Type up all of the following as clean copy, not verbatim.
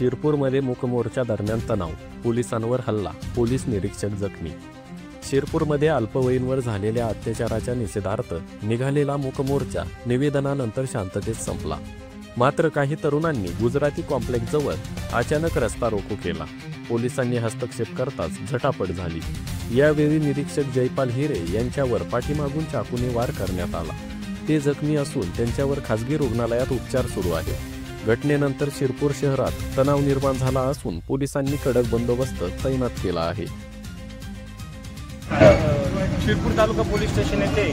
शिरपूरमध्ये मूकमोर्चा दरम्यान तणाव, पोलिसांवर हल्ला, पोलीस निरीक्षक जखमी। शिरपूरमध्ये अल्पवयीनवर झालेल्या अत्याचाराच्या निषेधार्थ निघालेला मूकमोर्चा निवेदनानंतर शांततेत संपला। मात्र काही तरुणांनी गुजराती कॉम्प्लेक्सजवळ अचानक रस्ता रोको केला। पोलिसांनी हस्तक्षेप करताच झटापट झाली। यावेळी निरीक्षक जयपाल हिरे यांच्यावर पाठीमागून चाकूने वार करण्यात आला। ते जखमी असून त्यांच्यावर खासगी रुग्णालयात उपचार सुरू आहेत। घटनेनंतर शिरपूर शहरात तणाव निर्माण झाला असून पोलिसांनी कडक बंदोबस्त तैनात केला आहे। शिरपूर तालुका पोलीस स्टेशन येथे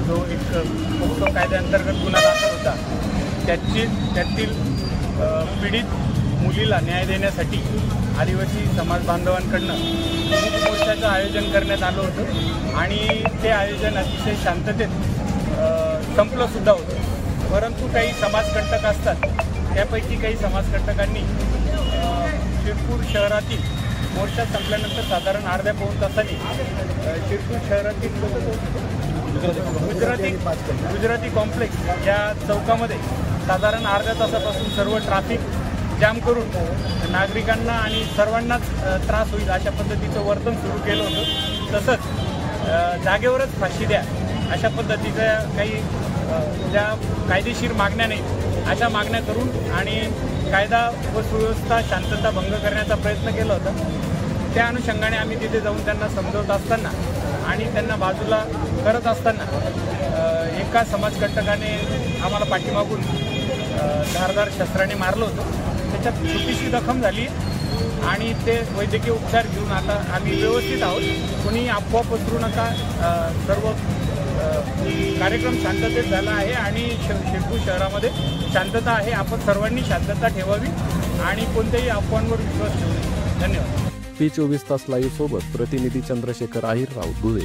जो एक पोक्सो कायद्याअंतर्गत गुन्हा दाखल होता त्यातील पीडित मुलीला न्याय देण्यासाठी आदिवासी समाज बांधवांकडनं मूकमोर्चाचं आयोजन करण्यात आलं होतं आणि ते आयोजन अतिशय शांततेत संपलं सुद्धा होतं। परंतु काही समाजकंटक असतात, त्यापैकी काही समाजकंटकांनी शिरपूर शहरातील मोर्चा संपल्यानंतर साधारण अर्ध्या पाऊण तासांनी शिरपूर शहरातील गुजराती कॉम्प्लेक्स या चौकामध्ये साधारण अर्ध्या तासापासून सर्व ट्रॅफिक जाम करून नागरिकांना आणि सर्वांनाच त्रास होईल अशा पद्धतीचं वर्तन सुरू केलं होतं। तसंच जागेवरच फाशी द्या अशा पद्धतीच्या काही ज्या कायदेशीर मागण्या नाहीत अशा मागण्या करून आणि कायदा व सुव्यवस्था शांतता भंग करण्याचा प्रयत्न केला होता। त्या अनुषंगाने आम्ही तिथे जाऊन त्यांना समजवत असताना आणि त्यांना बाजूला करत असताना एका समाजकंटकाने आम्हाला पाठीमागून धारदार शस्त्राने मारलं होतं। त्याच्यात छोटीशी जखम झाली आणि ते वैद्यकीय उपचार घेऊन आता आम्ही व्यवस्थित आहोत। कोणी अफवा पसरू नका, सर्व कार्यक्रम शांततेत झाला आहे आणि शिरपूर शहरामध्ये शांतता आहे। आपण सर्वांनी शांतता ठेवावी आणि कोणत्याही अफवांवर विश्वास ठेवू नये। धन्यवाद। P24 तास लाईव्ह सोबत प्रतिनिधी चंद्रशेखर आहिरराव, धुळे।